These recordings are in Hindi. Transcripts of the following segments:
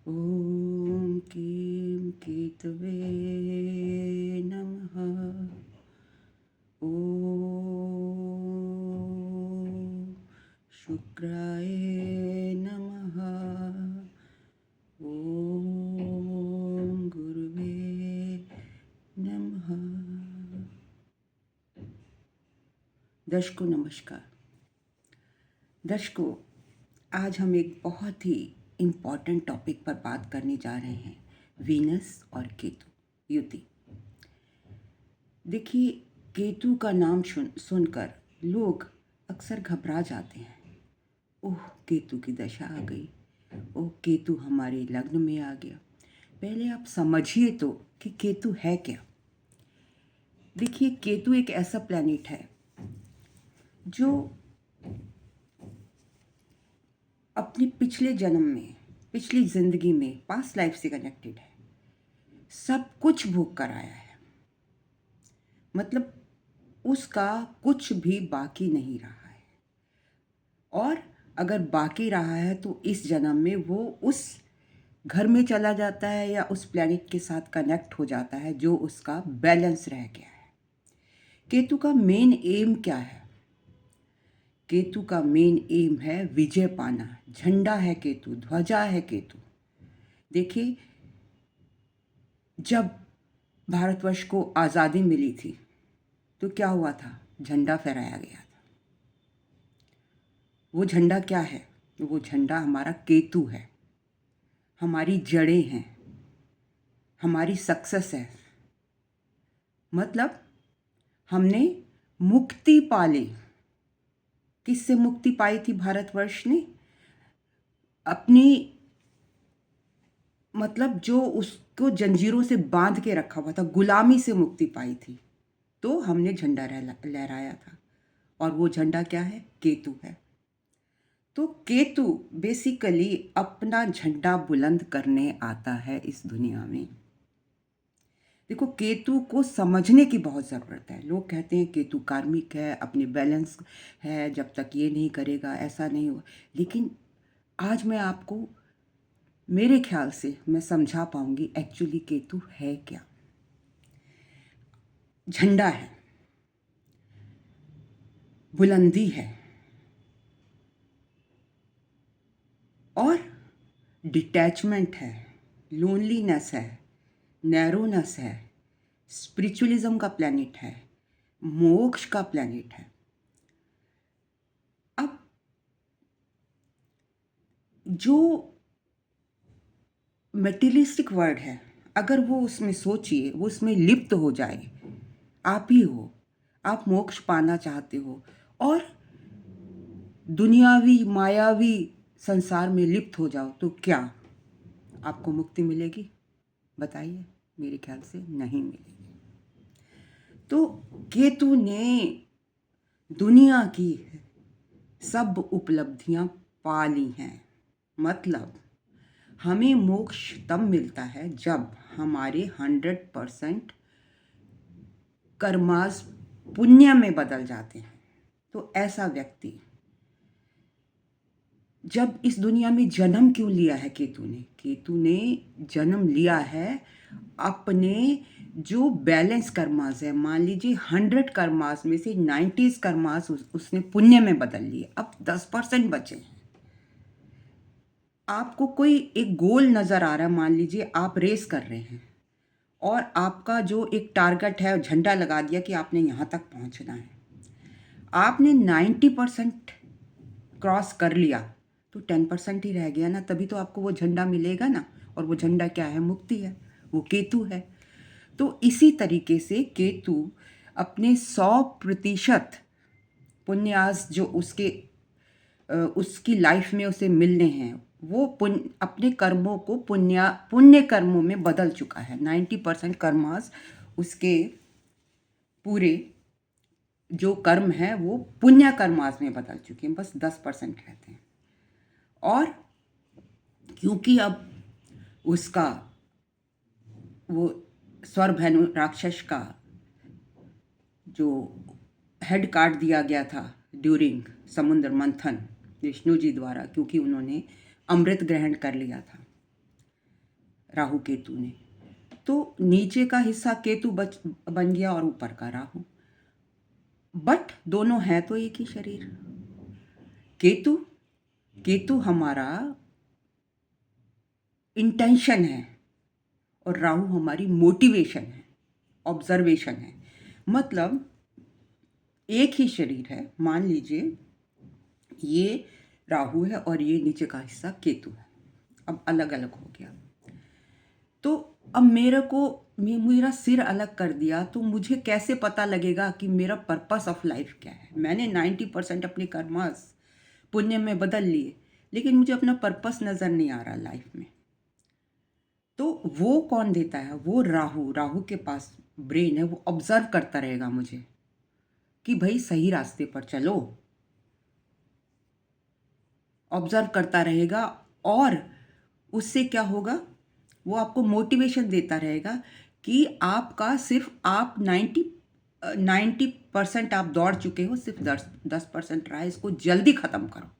ॐ क्लीं केतवे नमः। ॐ शुक्राय नमः। ॐ गुरुवे नमः। दर्शकों नमस्कार। दर्शकों, आज हम एक बहुत ही इम्पॉर्टेंट टॉपिक पर बात करने जा रहे हैं, वीनस और केतु युति। देखिए, केतु का नाम सुनकर लोग अक्सर घबरा जाते हैं। ओह, केतु की दशा आ गई, ओह केतु हमारे लग्न में आ गया। पहले आप समझिए तो कि केतु है क्या। देखिए, केतु एक ऐसा प्लैनेट है जो अपने पिछले जन्म में, पिछली जिंदगी में, पास्ट लाइफ से कनेक्टेड है। सब कुछ भोग कर आया है, मतलब उसका कुछ भी बाकी नहीं रहा है। और अगर बाकी रहा है तो इस जन्म में वो उस घर में चला जाता है या उस प्लैनेट के साथ कनेक्ट हो जाता है जो उसका बैलेंस रह गया है। केतु का मेन एम क्या है? केतु का मेन एम है विजय पाना। झंडा है केतु, ध्वजा है केतु। देखिए, जब भारतवर्ष को आज़ादी मिली थी तो क्या हुआ था? झंडा फहराया गया था। वो झंडा क्या है? वो झंडा हमारा केतु है, हमारी जड़ें हैं, हमारी सक्सेस है। मतलब हमने मुक्ति पाली। किससे मुक्ति पाई थी भारतवर्ष ने? अपनी, मतलब जो उसको जंजीरों से बांध के रखा हुआ था, गुलामी से मुक्ति पाई थी। तो हमने झंडा लहराया था, और वो झंडा क्या है? केतु है। तो केतु बेसिकली अपना झंडा बुलंद करने आता है इस दुनिया में। देखो, केतु को समझने की बहुत ज़रूरत है। लोग कहते हैं केतु कार्मिक है, अपने बैलेंस है, जब तक ये नहीं करेगा ऐसा नहीं होगा। लेकिन आज मैं आपको, मेरे ख्याल से मैं समझा पाऊंगी एक्चुअली केतु है क्या। झंडा है, बुलंदी है, और डिटैचमेंट है, लोनलीनेस है, नैरोनेस है, स्पिरिचुअलिज्म का प्लैनेट है, मोक्ष का प्लैनेट है। अब जो मेटीरियलिस्टिक वर्ड है, अगर वो उसमें सोचिए, वो उसमें लिप्त हो जाए, आप ही हो, आप मोक्ष पाना चाहते हो और दुनियावी मायावी संसार में लिप्त हो जाओ, तो क्या आपको मुक्ति मिलेगी? बताइए। मेरे ख्याल से नहीं मिलेगी। तो केतु ने दुनिया की सब उपलब्धियां पा ली हैं। मतलब हमें मोक्ष तब मिलता है जब हमारे 100% कर्मास पुण्य में बदल जाते हैं। तो ऐसा व्यक्ति जब इस दुनिया में जन्म क्यों लिया है? केतु ने जन्म लिया है अपने जो बैलेंस कर्मास है। मान लीजिए 100 कर्मास में से 90 कर्मास उसने पुण्य में बदल लिए, अब 10% बचे हैं। आपको कोई एक गोल नज़र आ रहा है, मान लीजिए आप रेस कर रहे हैं और आपका जो एक टारगेट है, झंडा लगा दिया कि आपने यहाँ तक पहुँचना है। आपने 90% क्रॉस कर लिया तो 10% ही रह गया ना, तभी तो आपको वो झंडा मिलेगा ना। और वो झंडा क्या है? मुक्ति है, वो केतु है। तो इसी तरीके से केतु अपने 100% पुण्यास जो उसकी लाइफ में उसे मिलने हैं, वो अपने कर्मों को पुण्य कर्मों में बदल चुका है। 90% कर्मास उसके पूरे जो कर्म है वो पुण्य कर्मास में बदल चुके हैं, बस 10% रहते हैं। और क्योंकि अब उसका वो स्वरभैनु राक्षस का जो हेड काट दिया गया था ड्यूरिंग समुद्र मंथन विष्णु जी द्वारा, क्योंकि उन्होंने अमृत ग्रहण कर लिया था। राहु केतु ने। तो नीचे का हिस्सा केतु बन गया और ऊपर का राहु, बट दोनों हैं तो एक ही शरीर। केतु केतु हमारा इंटेंशन है और राहु हमारी मोटिवेशन है, ऑब्जर्वेशन है। मतलब एक ही शरीर है, मान लीजिए ये राहु है और ये नीचे का हिस्सा केतु है, अब अलग अलग हो गया। तो अब मेरा सिर अलग कर दिया तो मुझे कैसे पता लगेगा कि मेरा पर्पस ऑफ लाइफ क्या है। मैंने 90% अपने कर्मास पुण्य में बदल लिए, लेकिन मुझे अपना पर्पस नज़र नहीं आ रहा लाइफ में। तो वो कौन देता है? वो राहु के पास ब्रेन है, वो ऑब्जर्व करता रहेगा मुझे कि भाई सही रास्ते पर चलो, ऑब्जर्व करता रहेगा। और उससे क्या होगा, वो आपको मोटिवेशन देता रहेगा कि आपका सिर्फ आप 90% आप दौड़ चुके हो, सिर्फ 10% रहा है, इसको जल्दी ख़त्म करो।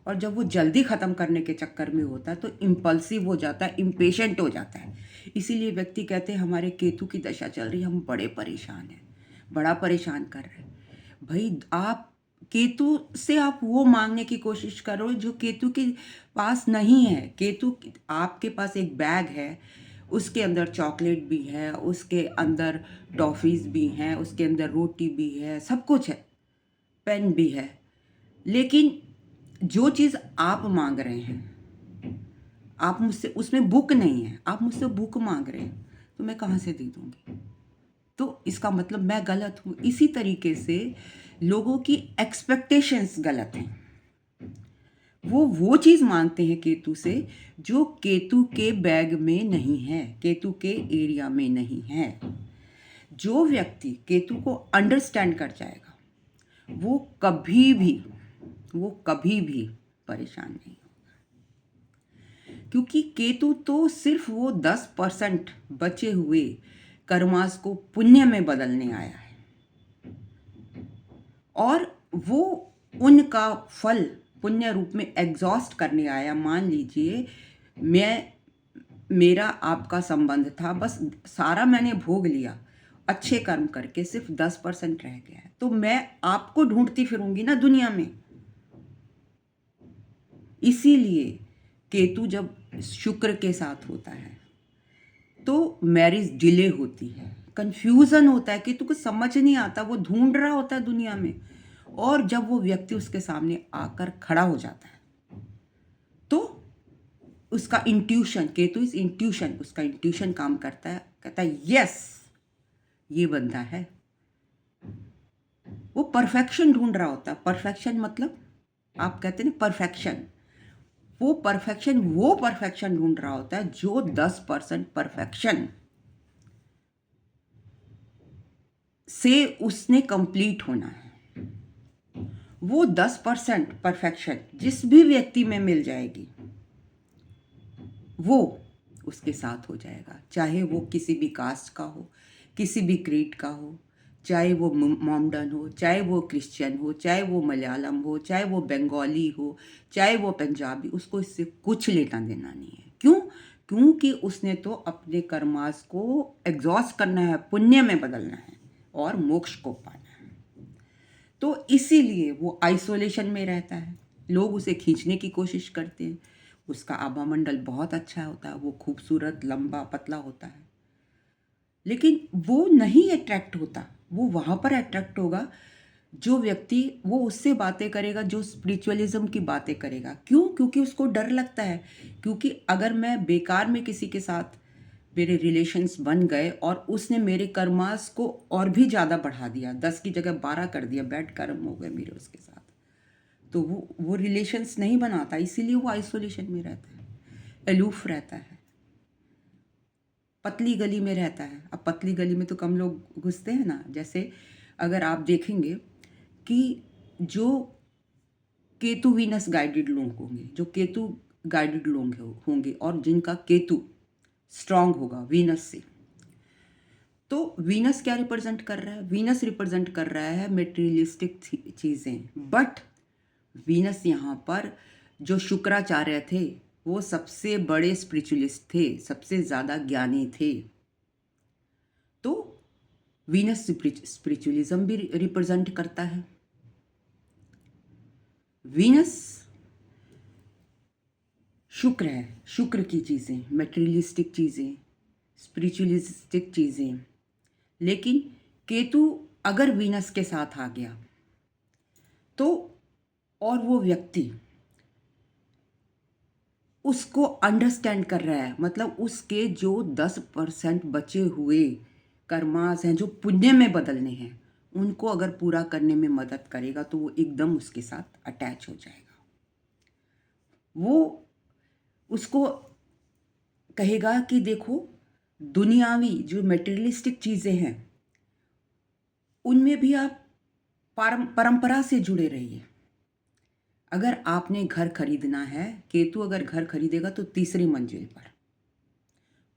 और जब वो जल्दी ख़त्म करने के चक्कर में होता है तो इम्पल्सिव हो जाता है, इम्पेशेंट हो जाता है। इसीलिए व्यक्ति कहते हैं हमारे केतु की दशा चल रही है, हम बड़े परेशान हैं, बड़ा परेशान कर रहे हैं। भाई आप केतु से आप वो मांगने की कोशिश करो जो केतु के पास नहीं है। केतु आपके पास एक बैग है, उसके अंदर चॉकलेट भी है, उसके अंदर टॉफ़ीज़ भी हैं, उसके अंदर रोटी भी है, सब कुछ है, पेन भी है। लेकिन जो चीज़ आप मांग रहे हैं, आप मुझसे उसमें बुक नहीं है, आप मुझसे बुक मांग रहे हैं, तो मैं कहाँ से दे दूँगी? तो इसका मतलब मैं गलत हूँ। इसी तरीके से लोगों की एक्सपेक्टेशंस गलत हैं। वो चीज़ मांगते हैं केतु से जो केतु के बैग में नहीं है, केतु के एरिया में नहीं है। जो व्यक्ति केतु को अंडरस्टैंड कर जाएगा वो कभी भी परेशान नहीं होगा, क्योंकि केतु तो सिर्फ वो 10% बचे हुए कर्मास को पुण्य में बदलने आया है और वो उनका फल पुण्य रूप में एग्जॉस्ट करने आया। मान लीजिए मेरा आपका संबंध था, बस सारा मैंने भोग लिया, अच्छे कर्म करके सिर्फ 10% रह गया है, तो मैं आपको ढूंढती फिरूंगी ना दुनिया में। इसीलिए केतु जब शुक्र के साथ होता है तो मैरिज डिले होती है, कंफ्यूजन होता है, केतु को समझ नहीं आता, वो ढूंढ रहा होता है दुनिया में। और जब वो व्यक्ति उसके सामने आकर खड़ा हो जाता है तो उसका इंट्यूशन, केतु इज इंट्यूशन, उसका इंट्यूशन काम करता है, कहता है यस ये बंदा है। वो परफेक्शन ढूंढ रहा होता है। परफेक्शन मतलब आप कहते हैं ना परफेक्शन, वो परफेक्शन ढूंढ रहा होता है जो 10% परफेक्शन से उसने कंप्लीट होना है। वो 10% परफेक्शन जिस भी व्यक्ति में मिल जाएगी वो उसके साथ हो जाएगा, चाहे वो किसी भी कास्ट का हो, किसी भी क्रीड का हो, चाहे वो मोमडन हो, चाहे वो क्रिश्चियन हो, चाहे वो मलयालम हो, चाहे वो बंगाली हो, चाहे वो पंजाबी, उसको इससे कुछ लेना देना नहीं है। क्यों? क्योंकि उसने तो अपने कर्मास को एग्जॉस्ट करना है, पुण्य में बदलना है और मोक्ष को पाना है। तो इसीलिए वो आइसोलेशन में रहता है, लोग उसे खींचने की कोशिश करते हैं। उसका आभा मंडल बहुत अच्छा होता है, वो खूबसूरत लंबा पतला होता है, लेकिन वो नहीं अट्रैक्ट होता। वो वहाँ पर अट्रैक्ट होगा जो व्यक्ति वो उससे बातें करेगा, जो स्पिरिचुअलिज्म की बातें करेगा। क्यों? क्योंकि उसको डर लगता है, क्योंकि अगर मैं बेकार में किसी के साथ मेरे रिलेशंस बन गए और उसने मेरे कर्मास को और भी ज़्यादा बढ़ा दिया, 10 की जगह 12 कर दिया, बैड कर्म हो गए मेरे उसके साथ, तो वो रिलेशंस नहीं बनाता। इसीलिए वो आइसोलेशन में रहता है, अलूफ रहता है, पतली गली में रहता है। अब पतली गली में तो कम लोग घुसते हैं ना। जैसे अगर आप देखेंगे कि जो केतु वीनस गाइडेड लोग होंगे, जो केतु गाइडेड लोग होंगे और जिनका केतु स्ट्रांग होगा वीनस से, तो वीनस क्या रिप्रेजेंट कर रहा है? वीनस रिप्रेजेंट कर रहा है मेटेरियलिस्टिक चीज़ें। बट वीनस यहाँ पर जो शुक्राचार्य थे वो सबसे बड़े स्पिरिचुअलिस्ट थे, सबसे ज़्यादा ज्ञानी थे। तो वीनस स्पिरिचुअलिज्म भी रिप्रेजेंट करता है। वीनस शुक्र है, शुक्र की चीज़ें, मटेरियलिस्टिक चीज़ें, स्पिरिचुअलिस्टिक चीज़ें। लेकिन केतु अगर वीनस के साथ आ गया तो, और वो व्यक्ति उसको अंडरस्टैंड कर रहा है, मतलब उसके जो 10% बचे हुए कर्मास हैं जो पुण्य में बदलने हैं, उनको अगर पूरा करने में मदद करेगा तो वो एकदम उसके साथ अटैच हो जाएगा। वो उसको कहेगा कि देखो, दुनियावी जो मटेरियलिस्टिक चीज़ें हैं उनमें भी आप परंपरा से जुड़े रहिए। अगर आपने घर खरीदना है, केतु अगर घर खरीदेगा तो तीसरी मंजिल पर,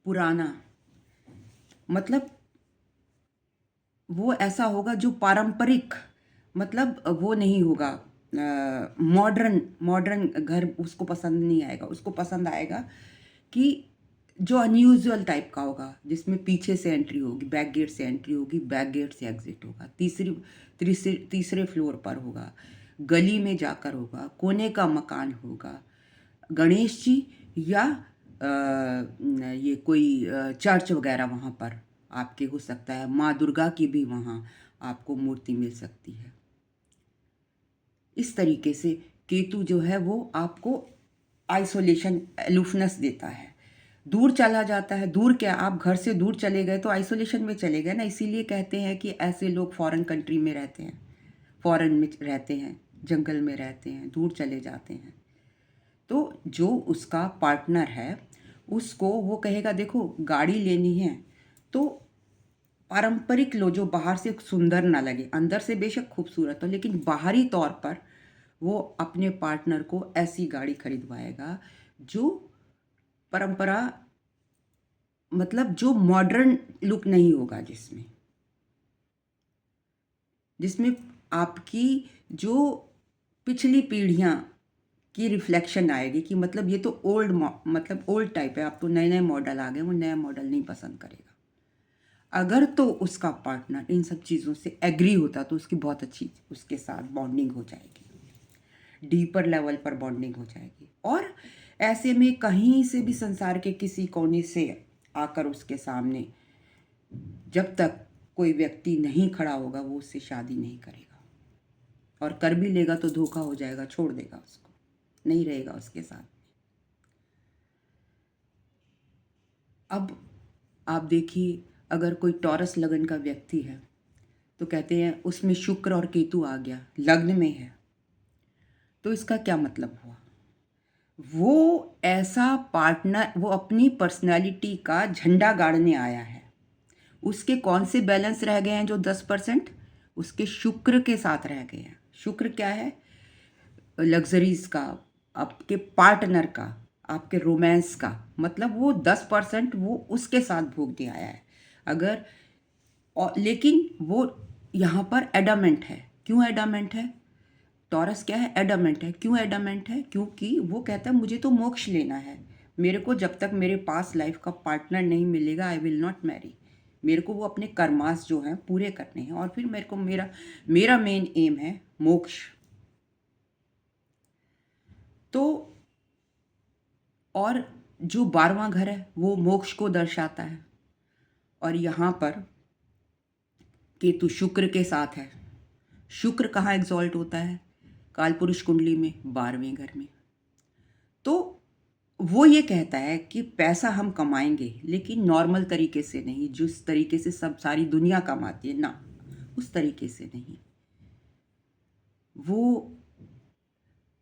पुराना, मतलब वो ऐसा होगा जो पारंपरिक, मतलब वो नहीं होगा मॉडर्न घर उसको पसंद नहीं आएगा। उसको पसंद आएगा कि जो अनयूजुअल टाइप का होगा, जिसमें पीछे से एंट्री होगी, बैक गेट से एंट्री होगी, बैक गेट से एग्जिट होगा, तीसरे फ्लोर पर होगा, गली में जाकर होगा, कोने का मकान होगा, गणेश जी या ये कोई चर्च वगैरह वहाँ पर आपके हो सकता है, माँ दुर्गा की भी वहाँ आपको मूर्ति मिल सकती है। इस तरीके से केतु जो है वो आपको आइसोलेशन, एलुफनेस देता है, दूर चला जाता है। दूर क्या, आप घर से दूर चले गए तो आइसोलेशन में चले गए ना। इसीलिए कहते हैं कि ऐसे लोग फॉरेन कंट्री में रहते हैं, फॉरेन में रहते हैं, जंगल में रहते हैं, दूर चले जाते हैं। तो जो उसका पार्टनर है उसको वो कहेगा देखो, गाड़ी लेनी है तो पारंपरिक लो, जो बाहर से सुंदर ना लगे, अंदर से बेशक खूबसूरत हो, लेकिन बाहरी तौर पर वो अपने पार्टनर को ऐसी गाड़ी खरीदवाएगा जो परंपरा, मतलब जो मॉडर्न लुक नहीं होगा, जिसमें आपकी जो पिछली पीढ़ियाँ की रिफ्लेक्शन आएगी कि मतलब ये तो मतलब ओल्ड टाइप है, अब तो नए नए मॉडल आ गए, वो नया मॉडल नहीं पसंद करेगा। अगर तो उसका पार्टनर इन सब चीज़ों से एग्री होता तो उसकी बहुत अच्छी उसके साथ बॉन्डिंग हो जाएगी, डीपर लेवल पर बॉन्डिंग हो जाएगी। और ऐसे में कहीं से भी संसार के किसी कोने से आकर उसके सामने जब तक कोई व्यक्ति नहीं खड़ा होगा वो उससे शादी नहीं करेगा, और कर भी लेगा तो धोखा हो जाएगा, छोड़ देगा उसको, नहीं रहेगा उसके साथ। अब आप देखिए, अगर कोई टॉरस लगन का व्यक्ति है तो कहते हैं उसमें शुक्र और केतु आ गया, लग्न में है, तो इसका क्या मतलब हुआ? वो ऐसा पार्टनर, वो अपनी पर्सनैलिटी का झंडा गाड़ने आया है। उसके कौन से बैलेंस रह गए हैं जो 10%? उसके शुक्र के साथ रह गए हैं। शुक्र क्या है? लग्जरीज का, आपके पार्टनर का, आपके रोमांस का, मतलब वो 10% वो उसके साथ भोगने आया है। अगर, और लेकिन वो यहाँ पर एडामेंट है। क्यों एडामेंट है? टॉरस क्या है? एडामेंट है। क्यों एडामेंट है? क्योंकि वो कहता है मुझे तो मोक्ष लेना है, मेरे को जब तक मेरे पास लाइफ का पार्टनर नहीं मिलेगा आई विल नॉट मैरी। मेरे को वो अपने कर्मास जो हैं पूरे करने हैं, और फिर मेरे को मेरा मेन एम है मोक्ष। तो और जो 12वां घर है वो मोक्ष को दर्शाता है, और यहाँ पर केतु शुक्र के साथ है। शुक्र कहाँ एग्जॉल्ट होता है? कालपुरुष कुंडली में 12वें घर में। तो वो ये कहता है कि पैसा हम कमाएंगे, लेकिन नॉर्मल तरीके से नहीं, जिस तरीके से सब सारी दुनिया कमाती है ना, उस तरीके से नहीं। वो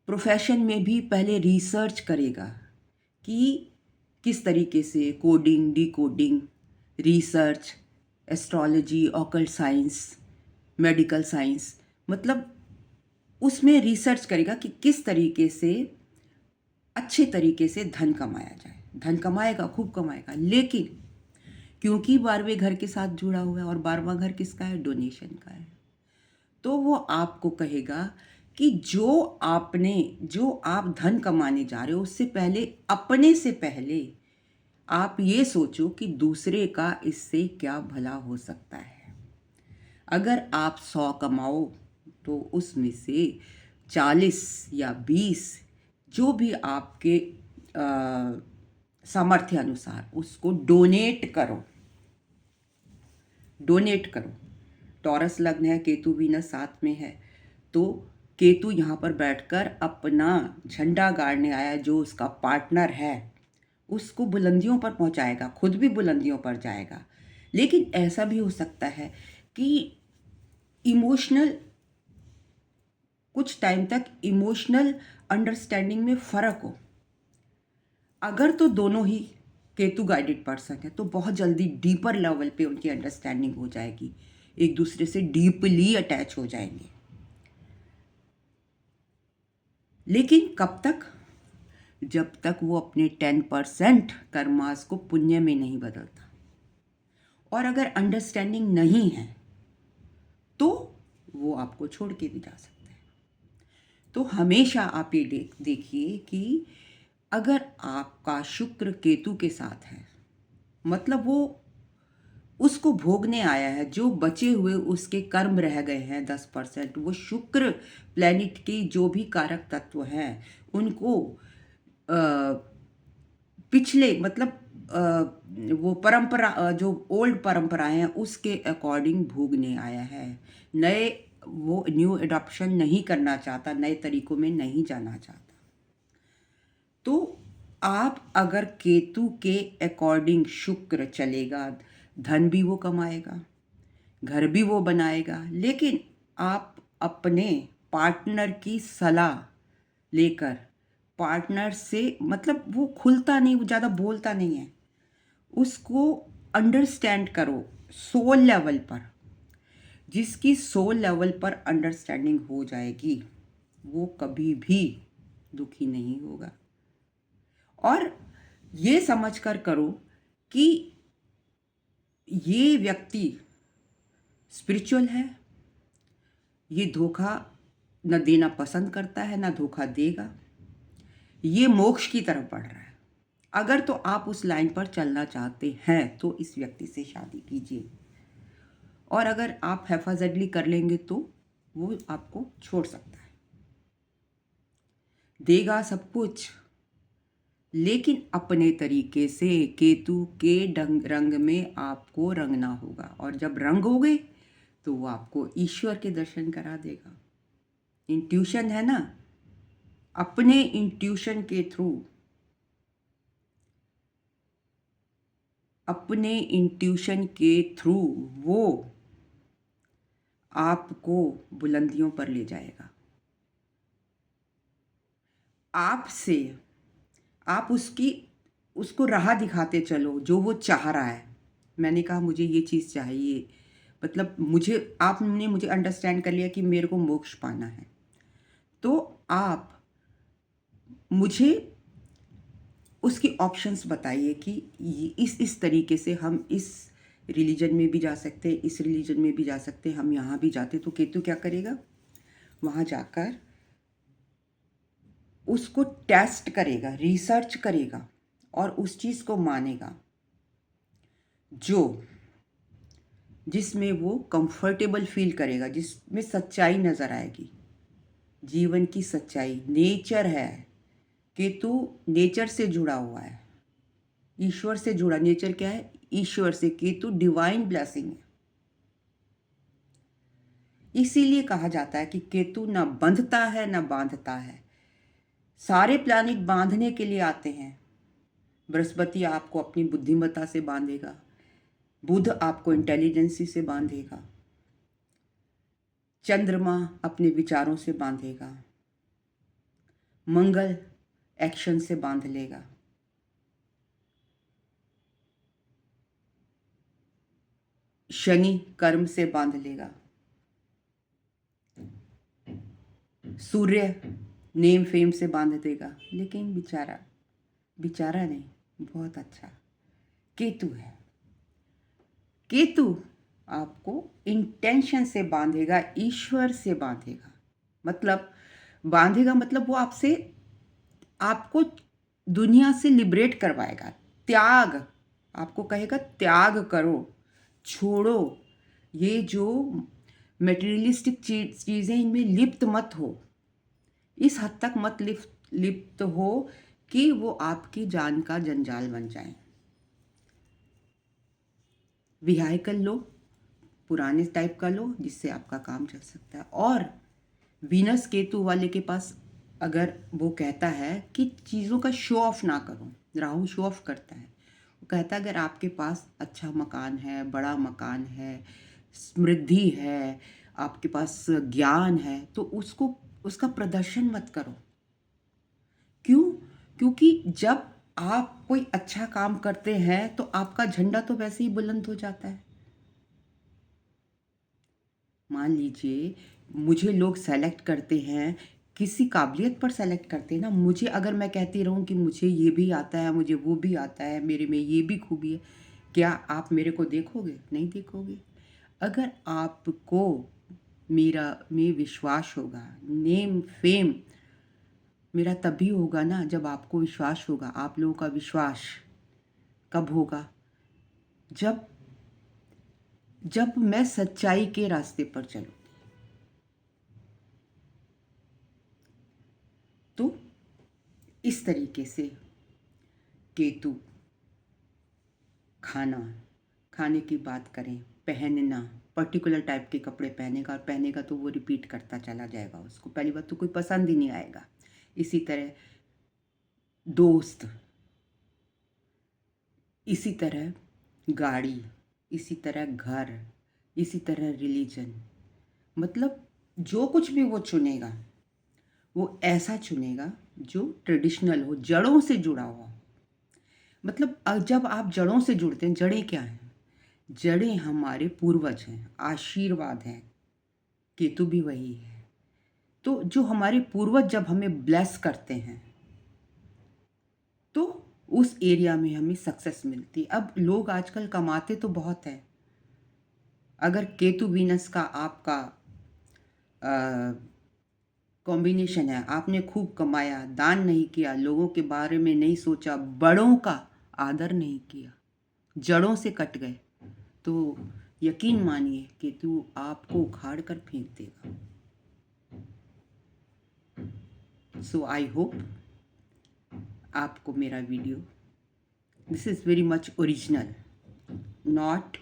प्रोफेशन में भी पहले रिसर्च करेगा कि किस तरीके से coding, decoding, research, astrology, occult science, medical science, मतलब उसमें रिसर्च करेगा कि किस तरीके से अच्छे तरीके से धन कमाया जाए। धन कमाएगा, खूब कमाएगा, लेकिन क्योंकि 12वें घर के साथ जुड़ा हुआ है, और 12वां घर किसका है? डोनेशन का है। तो वो आपको कहेगा कि जो आप धन कमाने जा रहे हो उससे पहले, अपने से पहले आप ये सोचो कि दूसरे का इससे क्या भला हो सकता है। अगर आप 100 कमाओ तो उसमें से 40 या 20 जो भी आपके सामर्थ्य अनुसार उसको डोनेट करो। टॉरस लग्न है, केतु वीनस साथ में है, तो केतु यहाँ पर बैठकर अपना झंडा गाड़ने आया, जो उसका पार्टनर है उसको बुलंदियों पर पहुँचाएगा, खुद भी बुलंदियों पर जाएगा। लेकिन ऐसा भी हो सकता है कि इमोशनल कुछ टाइम तक इमोशनल अंडरस्टैंडिंग में फ़र्क हो। अगर तो दोनों ही केतु गाइडेड पर्सन है तो बहुत जल्दी डीपर लेवल पे उनकी अंडरस्टैंडिंग हो जाएगी, एक दूसरे से डीपली अटैच हो जाएंगे। लेकिन कब तक? जब तक वो अपने 10% कर्मास को पुण्य में नहीं बदलता। और अगर अंडरस्टैंडिंग नहीं है तो वो आपको छोड़ के भी जा सकते हैं। तो हमेशा आप ये देखिए कि अगर आपका शुक्र केतु के साथ है, मतलब वो उसको भोगने आया है, जो बचे हुए उसके कर्म रह गए हैं 10%, वो शुक्र प्लैनेट के जो भी कारक तत्व हैं उनको पिछले मतलब वो परंपरा जो ओल्ड परंपराएं हैं उसके अकॉर्डिंग भोगने आया है। वो न्यू एडॉप्शन नहीं करना चाहता, नए तरीकों में नहीं जाना चाहता। तो आप अगर केतु के अकॉर्डिंग शुक्र चलेगा, धन भी वो कमाएगा, घर भी वो बनाएगा, लेकिन आप अपने पार्टनर की सलाह लेकर, पार्टनर से मतलब वो खुलता नहीं, वो ज़्यादा बोलता नहीं है, उसको अंडरस्टैंड करो सोल लेवल पर। जिसकी सोल लेवल पर अंडरस्टैंडिंग हो जाएगी वो कभी भी दुखी नहीं होगा। और ये समझकर करो कि ये व्यक्ति स्पिरिचुअल है, ये धोखा न देना पसंद करता है, न धोखा देगा, ये मोक्ष की तरफ बढ़ रहा है। अगर तो आप उस लाइन पर चलना चाहते हैं तो इस व्यक्ति से शादी कीजिए, और अगर आप हैफाजतली कर लेंगे तो वो आपको छोड़ सकता है। देगा सब कुछ, लेकिन अपने तरीके से केतु के रंग में आपको रंगना होगा। और जब रंगोगे तो वो आपको ईश्वर के दर्शन करा देगा। इंट्यूशन है ना, अपने इंट्यूशन के थ्रू, अपने इंट्यूशन के थ्रू वो आपको बुलंदियों पर ले जाएगा। आपसे आप उसको राह दिखाते चलो जो वो चाह रहा है। मैंने कहा मुझे ये चीज़ चाहिए, मतलब आपने मुझे अंडरस्टैंड कर लिया कि मेरे को मोक्ष पाना है, तो आप मुझे उसकी ऑप्शंस बताइए कि इस तरीके से हम इस रिलीजन में भी जा सकते हैं, इस रिलीजन में भी जा सकते हैं, हम यहाँ भी जाते। तो केतु क्या करेगा, वहाँ जाकर उसको टेस्ट करेगा, रिसर्च करेगा और उस चीज़ को मानेगा जिसमें वो कंफर्टेबल फील करेगा, जिसमें सच्चाई नज़र आएगी, जीवन की सच्चाई। नेचर है, केतु नेचर से जुड़ा हुआ है, ईश्वर से जुड़ा। नेचर क्या है, ईश्वर से। केतु डिवाइन ब्लेसिंग है। इसीलिए कहा जाता है कि केतु ना बंधता है ना बांधता है। सारे प्लैनेट बांधने के लिए आते हैं। बृहस्पति आपको अपनी बुद्धिमत्ता से बांधेगा, बुध आपको इंटेलिजेंसी से बांधेगा, चंद्रमा अपने विचारों से बांधेगा, मंगल एक्शन से बांध लेगा, शनि कर्म से बांध लेगा, सूर्य नेम फेम से बांध देगा। लेकिन बेचारा नहीं, बहुत अच्छा केतु है। केतु आपको इंटेंशन से बांधेगा, ईश्वर से बांधेगा। मतलब बांधेगा मतलब वो आपसे आपको दुनिया से लिबरेट करवाएगा। त्याग, आपको कहेगा त्याग करो, छोड़ो, ये जो मटेरियलिस्टिक चीज़ें इनमें लिप्त मत हो, इस हद तक मत लिप्त हो कि वो आपकी जान का जंजाल बन जाए। विहायकल लो, पुराने टाइप का लो जिससे आपका काम चल सकता है। और वीनस केतु वाले के पास अगर वो कहता है कि चीज़ों का शो ऑफ ना करो, राहु शो ऑफ करता है, वो कहता है अगर आपके पास अच्छा मकान है, बड़ा मकान है, समृद्धि है, आपके पास ज्ञान है, तो उसका प्रदर्शन मत करो। क्यों? क्योंकि जब आप कोई अच्छा काम करते हैं तो आपका झंडा तो वैसे ही बुलंद हो जाता है। मान लीजिए मुझे लोग सेलेक्ट करते हैं, किसी काबिलियत पर सेलेक्ट करते हैं ना, मुझे अगर मैं कहती रहूं कि मुझे ये भी आता है, मुझे वो भी आता है, मेरे में ये भी खूबी है, क्या आप मेरे को देखोगे? नहीं देखोगे। अगर आपको मेरा में विश्वास होगा, नेम फेम मेरा तभी होगा ना जब आपको विश्वास होगा। आप लोगों का विश्वास कब होगा? जब जब मैं सच्चाई के रास्ते पर चलूँ। तो इस तरीके से केतु, खाने की बात करें, पहनना, पर्टिकुलर टाइप के कपड़े पहनेगा और पहनेगा तो वो रिपीट करता चला जाएगा, उसको पहली बात तो कोई पसंद ही नहीं आएगा। इसी तरह दोस्त, इसी तरह गाड़ी, इसी तरह घर, इसी तरह रिलीजन, मतलब जो कुछ भी वो चुनेगा वो ऐसा चुनेगा जो ट्रेडिशनल हो, जड़ों से जुड़ा हुआ। मतलब जब आप जड़ों से जुड़ते हैं, जड़ें क्या हैं? जड़ें हमारे पूर्वज हैं, आशीर्वाद हैं, केतु भी वही है। तो जो हमारे पूर्वज जब हमें ब्लेस करते हैं तो उस एरिया में हमें सक्सेस मिलती है। अब लोग आजकल कमाते तो बहुत हैं, अगर केतु वीनस का आपका कॉम्बिनेशन है, आपने खूब कमाया, दान नहीं किया, लोगों के बारे में नहीं सोचा, बड़ों का आदर नहीं किया, जड़ों से कट गए, तो यकीन मानिए केतु आपको उखाड़ कर फेंक देगा। सो आई होप आपको मेरा video, this is very much original, not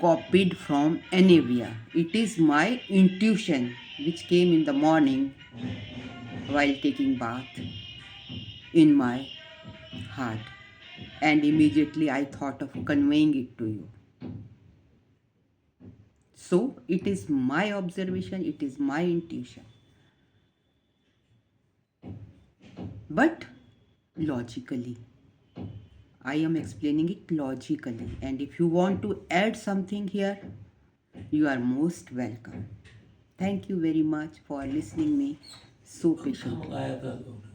copied from anywhere. It is my intuition which came in the morning while taking bath in my heart, and immediately I thought of conveying it to you. So it is my observation, it is my intuition, but logically I am explaining it logically, and if you want to add something here, you are most welcome. Thank you very much for listening me so patiently.